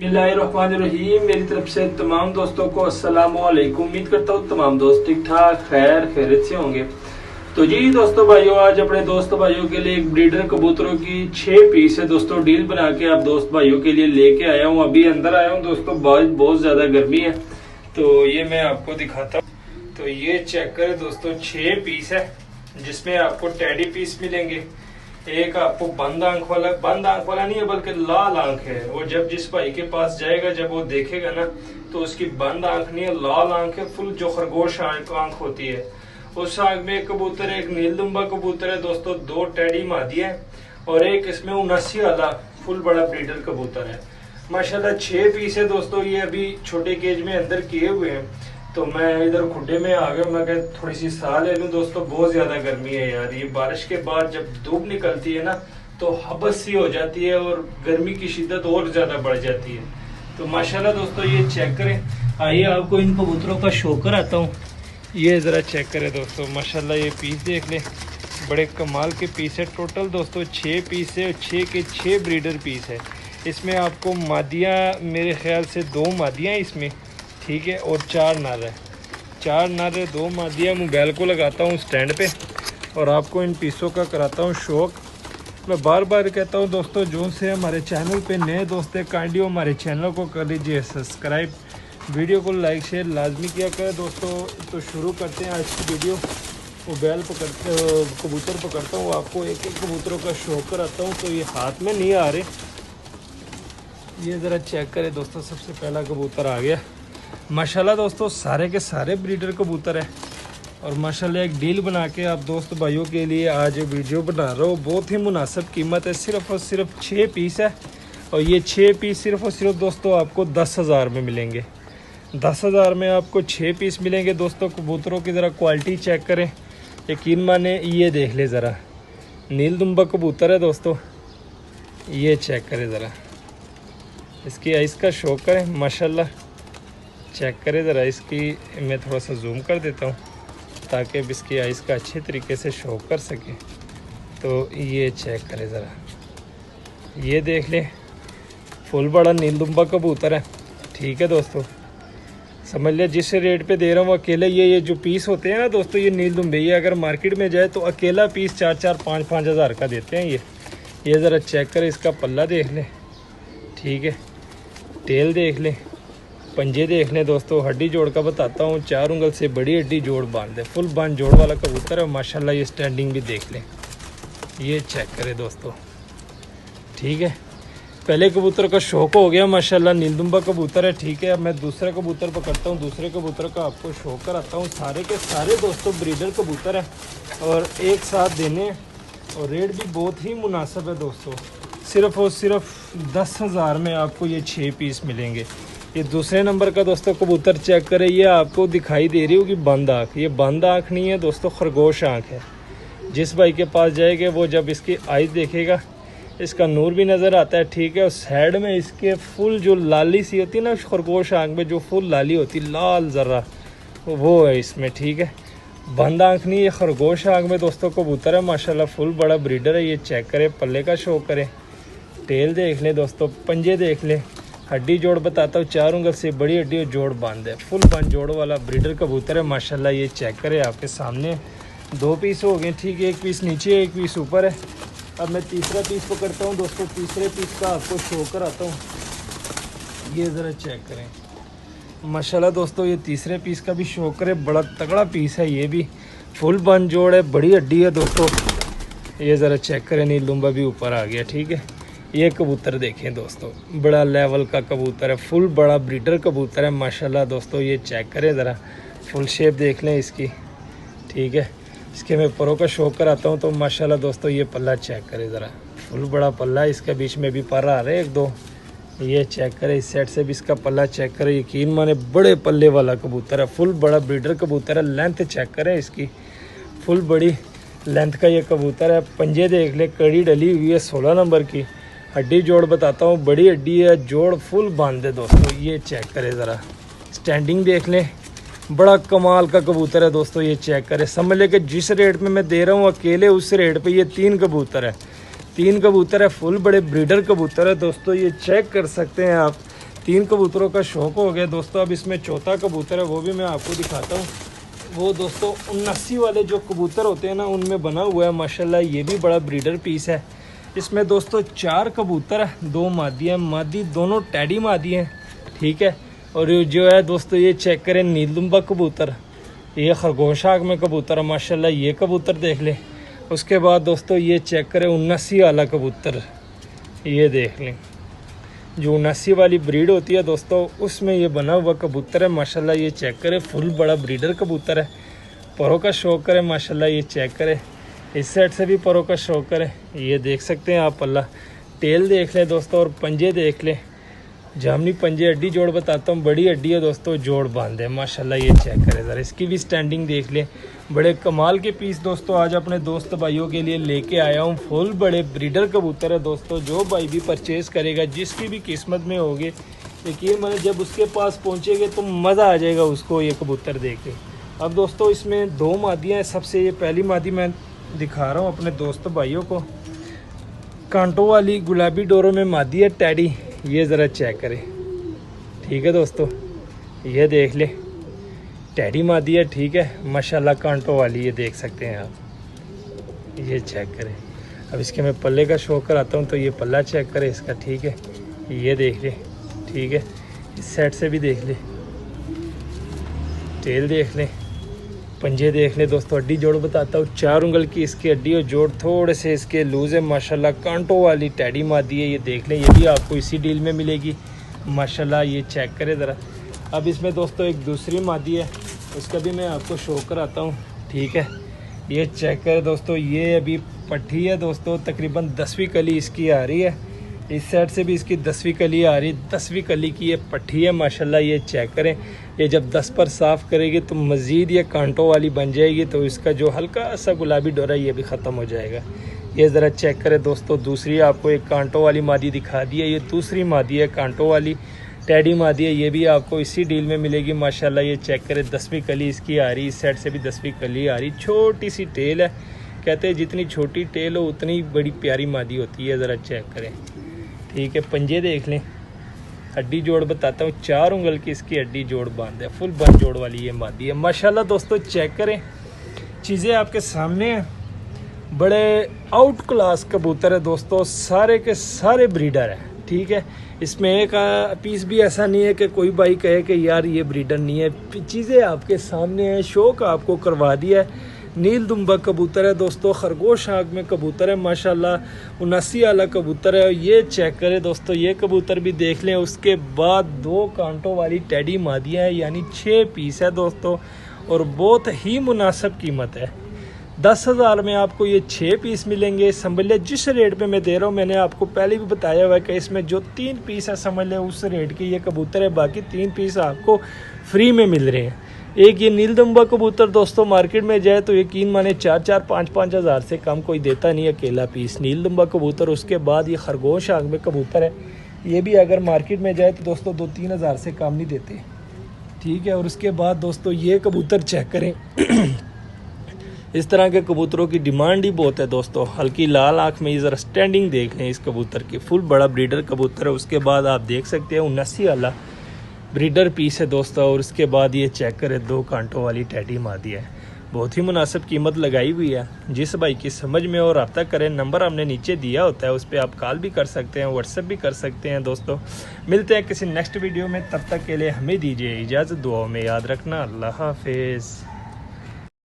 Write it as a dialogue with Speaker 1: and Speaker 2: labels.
Speaker 1: बिस्मिल्लाहिर्रहमानिर्रहीम। मेरी तरफ से तमाम दोस्तों को अस्सलाम वालेकुम। उम्मीद करता हूँ तमाम दोस्त ठीक ठाक खैरियत से होंगे। तो जी दोस्तों भाइयों, आज अपने दोस्त भाइयों के लिए एक ब्रीडर कबूतरों की 6 पीस है दोस्तों डील बना के आप दोस्त भाइयों के लिए लेके आया हूँ। अभी अंदर आया हूँ दोस्तों, बहुत ज्यादा गर्मी है तो ये मैं आपको दिखाता हूँ। तो ये चेक करें दोस्तों, 6 पीस है जिसमें आपको टेडी पीस मिलेंगे। एक आपको बंद आंख वाला नहीं है बल्कि लाल आंख है। वो जब जिस भाई के पास जाएगा, जब वो देखेगा ना, तो उसकी बंद आंख नहीं है, लाल आंख है, फुल जो खरगोश आंख होती है। उस आंख में एक कबूतर है, एक नीलदुम्बा कबूतर है दोस्तों, 2 टेडी मादी है और एक इसमें 79 वाला फुल बड़ा ब्रीडर कबूतर है। माशाल्लाह 6 पीस है दोस्तों। ये अभी छोटे केज में अंदर किए हुए हैं तो मैं इधर खुड्डे में आ गया। मैं कहा थोड़ी सी साह ले लूं दोस्तों, बहुत ज्यादा गर्मी है यार। ये बारिश के बाद जब धूप निकलती है ना तो हबस सी हो जाती है और गर्मी की शिद्दत और ज्यादा बढ़ जाती है। तो माशाल्लाह दोस्तों ये चेक करें। आइए आपको इन कबूतरों का शो कराता हूँ। ये जरा चेक करें दोस्तों, माशाल्लाह ये पीस देख लें, बड़े कमाल के पीस है। टोटल दोस्तों 6 पीस है, 6 के 6 ब्रीडर पीस है। इसमें आपको मादियाँ मेरे ख्याल से 2 मादियाँ इसमें, ठीक है, और 4 नर है। 4 नर है, 2 मादियाँ। मोबाइल को लगाता हूँ स्टैंड पे और आपको इन पीसों का कराता हूँ शौक। मैं बार बार कहता हूँ दोस्तों, जो से हमारे चैनल पे नए दोस्त है, काइंडली हमारे चैनल को कर लीजिए सब्सक्राइब, वीडियो को लाइक शेयर लाजमी किया करें दोस्तों। तो शुरू करते हैं आज की वीडियो। मोबाइल कबूतर पकड़ता हूँ, आपको एक एक कबूतरों का शौक कराता हूँ। तो ये हाथ में नहीं आ रहे, ये ज़रा चेक करें दोस्तों। सबसे पहला कबूतर आ गया। माशाल्लाह दोस्तों सारे के सारे ब्रीडर कबूतर है और माशाल्लाह एक डील बना के आप दोस्त भाइयों के लिए आज वीडियो बना रहा हूँ। बहुत ही मुनासिब कीमत है, सिर्फ और सिर्फ 6 पीस है और ये 6 पीस सिर्फ और सिर्फ दोस्तों आपको 10,000 में मिलेंगे। 10,000 में आपको 6 पीस मिलेंगे दोस्तों। कबूतरों की ज़रा क्वालिटी चेक करें, यकीन माने। ये देख ले ज़रा, नीलदुम्बा कबूतर है दोस्तों, ये चेक करें ज़रा, इसकी आइस का शौक करें माशाल्लाह। चेक करें ज़रा, इसकी मैं थोड़ा सा जूम कर देता हूँ ताकि अब इसकी आइस का अच्छे तरीके से शो कर सके। तो ये चेक करें ज़रा, ये देख लें, फुल बड़ा नीलदुम्बा कबूतर है, ठीक है दोस्तों। समझ ले जिस रेट पे दे रहा हूँ अकेले ये जो पीस होते हैं ना दोस्तों, ये नीलदुम्बे, ये अगर मार्केट में जाए तो अकेला पीस 4-4, 5-5 हज़ार का देते हैं ये ज़रा चेक करें। इसका पल्ला देख लें, ठीक है, टेल देख लें, पंजे देख लें दोस्तों। हड्डी जोड़ का बताता हूँ, 4 उंगल से बड़ी हड्डी जोड़ बांध है, फुल बांध जोड़ वाला कबूतर है माशाल्लाह। ये स्टैंडिंग भी देख लें, ये चेक करें दोस्तों, ठीक है। पहले कबूतर का शौक हो गया माशाल्लाह, नीलदुम्बा कबूतर है, ठीक है। अब मैं दूसरा कबूतर पकड़ता हूँ, दूसरे कबूतर का आपको शौक कराता हूँ। सारे के सारे दोस्तों ब्रीडर कबूतर है और एक साथ देने हैं और रेट भी बहुत ही मुनासिब है दोस्तों। सिर्फ और सिर्फ 10,000 में आपको ये 6 पीस मिलेंगे। ये दूसरे नंबर का दोस्तों कबूतर चेक करें, ये आपको दिखाई दे रही होगी बंद आँख। ये बंद आँख नहीं है दोस्तों, खरगोश आँख है। जिस भाई के पास जाएगा वो जब इसकी आइज़ देखेगा, इसका नूर भी नज़र आता है, ठीक है। और साइड में इसके फुल जो लाली सी होती है ना खरगोश आँख में, जो फुल लाली होती है लाल ज़रा, वो है इसमें, ठीक है। बंद आँख नहीं, ये खरगोश आँख में दोस्तों कबूतर है माशाल्लाह, फुल बड़ा ब्रीडर है। ये चेक करें, पल्ले का शो करें, टेल देख लें दोस्तों, पंजे देख लें, हड्डी जोड़ बताता हूँ, 4 उंगल से बड़ी हड्डी और जोड़ बांध है, फुल बांध जोड़ वाला ब्रीडर कबूतर है माशाल्लाह। ये चेक करें आपके सामने। 2 पीस हो गए, ठीक है, 1 पीस नीचे 1 पीस ऊपर है। अब मैं तीसरा पीस पकड़ता हूँ दोस्तों, तीसरे पीस का आपको शो कराता हूँ। ये ज़रा चेक करें माशाल्लाह दोस्तों, ये तीसरे पीस का भी शो करें, बड़ा तगड़ा पीस है, ये भी फुल बांध जोड़ है, बड़ी हड्डी है दोस्तों। ये ज़रा चेक करें, नीलदुम्बा भी ऊपर आ गया, ठीक है। ये कबूतर देखें दोस्तों, बड़ा लेवल का कबूतर है, फुल बड़ा ब्रीडर कबूतर है माशाल्लाह दोस्तों। ये चेक करें ज़रा, फुल शेप देख लें इसकी, ठीक है। इसके मैं परों का शौक कराता हूँ तो माशाल्लाह दोस्तों ये पल्ला चेक करें ज़रा, फुल बड़ा पल्ला है। इसके बीच में भी पर आ रहे 1-2, ये चेक करें। इस साइड से भी इसका पल्ला चेक करें, यकीन माने बड़े पल्ले वाला कबूतर है, फुल बड़ा ब्रीडर कबूतर है। लेंथ चेक करें इसकी, फुल बड़ी लेंथ का ये कबूतर है। पंजे देख ले, कड़ी डली हुई है 16 नंबर की। हड्डी जोड़ बताता हूँ, बड़ी हड्डी है, जोड़ फुल बांध है दोस्तों। ये चेक करें ज़रा, स्टैंडिंग देख लें, बड़ा कमाल का कबूतर है दोस्तों। ये चेक करें, समझ ले कि जिस रेट में मैं दे रहा हूँ अकेले उस रेट पे ये 3 कबूतर है, 3 कबूतर है, फुल बड़े ब्रीडर कबूतर है दोस्तों। ये चेक कर सकते हैं आप, 3 कबूतरों का शौक हो गया दोस्तों। अब इसमें चौथा कबूतर है, वो भी मैं आपको दिखाता हूँ। वो दोस्तों 79 वाले जो कबूतर होते हैं ना, उनमें बना हुआ है माशाल्लाह। ये भी बड़ा ब्रीडर पीस है। इसमें दोस्तों 4 कबूतर है, 2 मादी हैं। मादी दोनों टैडी मादी हैं, ठीक है। और जो है दोस्तों ये चेक करें, नीलदुम्बा कबूतर, ये खरगोश आग में कबूतर है माशाल्लाह। ये कबूतर देख लें। उसके बाद दोस्तों ये चेक करें 79 वाला कबूतर, ये देख लें। जो 79 वाली ब्रीड होती है दोस्तों, उसमें ये बना हुआ कबूतर है माशाल्लाह। ये चेक करें, फुल बड़ा ब्रीडर कबूतर है। परों का शौक करें माशाल्लाह। ये चेक करें, इस साइड से भी परों का शौक करें। ये देख सकते हैं आप पल्ला। टेल देख लें दोस्तों, और पंजे देख लें। जामनी पंजे, हड्डी जोड़ बताता हूँ, बड़ी हड्डी है दोस्तों, जोड़ बांधे माशाल्लाह। ये चेक करें ज़रा, इसकी भी स्टैंडिंग देख लें। बड़े कमाल के पीस दोस्तों आज अपने दोस्त भाइयों के लिए लेके आया हूँ। फुल बड़े ब्रीडर कबूतर है दोस्तों। जो भाई भी परचेज करेगा, जिसकी भी किस्मत में होगे, यकीन माने जब उसके पास पहुँचेंगे तो मज़ा आ जाएगा उसको ये कबूतर देख के। अब दोस्तों इसमें 2 मादियाँ हैं। सबसे ये पहली मादी मैं दिखा रहा हूँ अपने दोस्त भाइयों को। कांटों वाली गुलाबी डोरों में मादी है टैडी, ये ज़रा चेक करें, ठीक है दोस्तों। ये देख ले, टैडी मादी है, ठीक है माशाल्लाह। कांटों वाली ये देख सकते हैं आप, ये चेक करें। अब इसके मैं पल्ले का शो कराता हूँ, तो ये पल्ला चेक करें इसका, ठीक है। ये देख ले, ठीक है। इस साइड से भी देख ले, टेल देख लें, पंजे देख लें दोस्तों। हड्डी जोड़ बताता हूँ, 4 उंगल की इसकी हड्डी और जोड़ थोड़े से इसके लूज है माशाल्लाह। कांटों वाली टैडी मादी है, ये देख लें। ये भी आपको इसी डील में मिलेगी माशाल्लाह। ये चेक करें ज़रा। अब इसमें दोस्तों एक दूसरी मादी है, उसका भी मैं आपको शो कराता हूँ, ठीक है। ये चेक करें दोस्तों, ये अभी पट्टी है दोस्तों, तकरीबन 10वीं कली इसकी आ रही है। इस साइड से भी इसकी 10वीं कली आ रही, 10वीं कली की ये पट्टी है माशाल्लाह। ये चेक करें, ये जब 10 पर साफ़ करेगी तो मज़ीद ये कांटों वाली बन जाएगी, तो इसका जो हल्का सा गुलाबी डोरा ये भी ख़त्म हो जाएगा। ये ज़रा चेक करें दोस्तों। दूसरी आपको एक कांटों वाली मादी दिखा दी है, ये दूसरी मादी है कांटों वाली टैडी मादी है। ये भी आपको इसी डील में मिलेगी माशाल्लाह। ये चेक करें, 10वीं कली इसकी आ रही, इस साइड से भी 10वीं कली आ रही। छोटी सी टेल है, कहते हैं जितनी छोटी टेल हो उतनी बड़ी प्यारी मादी होती है। ज़रा चेक करें, ठीक है। पंजे देख लें, हड्डी जोड़ बताता हूँ, 4 उंगल की इसकी हड्डी जोड़ बांध है। फुल बन जोड़ वाली ये मादी है माशाल्लाह। दोस्तों चेक करें, चीज़ें आपके सामने हैं। बड़े आउट क्लास कबूतर है दोस्तों, सारे के सारे ब्रीडर हैं, ठीक है। इसमें एक पीस भी ऐसा नहीं है कि कोई भाई कहे कि यार ये ब्रीडर नहीं है। चीज़ें आपके सामने हैं, शौक आपको करवा दिया है। नीलदुम्बा कबूतर है दोस्तों, खरगोश आग में कबूतर है माशाल्लाह। 79 वाला कबूतर है। ये चेक करें दोस्तों, ये कबूतर भी देख लें। उसके बाद 2 कांटों वाली टैडी मादियाँ हैं, यानी 6 पीस है दोस्तों, और बहुत ही मुनासिब कीमत है। 10,000 में आपको ये 6 पीस मिलेंगे। समझ ले जिस रेट पे मैं दे रहा हूँ, मैंने आपको पहले भी बताया हुआ है कि इसमें जो 3 पीस है, समझ ले उस रेट के ये कबूतर है। बाकी 3 पीस आपको फ्री में मिल रहे हैं। एक ये नीलदुम्बा कबूतर दोस्तों मार्केट में जाए तो यकीन माने 4-4, 5-5 हज़ार से कम कोई देता नहीं अकेला पीस नीलदुम्बा कबूतर। उसके बाद ये खरगोश आग में कबूतर है, ये भी अगर मार्केट में जाए तो दोस्तों 2-3 हज़ार से कम नहीं देते, ठीक है। और उसके बाद दोस्तों ये कबूतर चेक करें। इस तरह के कबूतरों की डिमांड ही बहुत है दोस्तों। हल्की लाल आँख में ये ज़रा स्टैंडिंग देख लें इस कबूतर की। फुल बड़ा ब्रीडर कबूतर है। उसके बाद आप देख सकते हैं 79 वाला ब्रीडर पीस है दोस्तों। और उसके बाद ये चेक करें, 2 कांटों वाली टैडी मादी है। बहुत ही मुनासिब कीमत लगाई हुई है। जिस भाई की समझ में और रब्ता करें, नंबर हमने नीचे दिया होता है, उस पर आप कॉल भी कर सकते हैं, व्हाट्सएप भी कर सकते हैं दोस्तों। मिलते हैं किसी नेक्स्ट वीडियो में, तब तक के लिए हमें दीजिए इजाज़त। दुआओं में याद रखना। अल्लाह हाफिज़।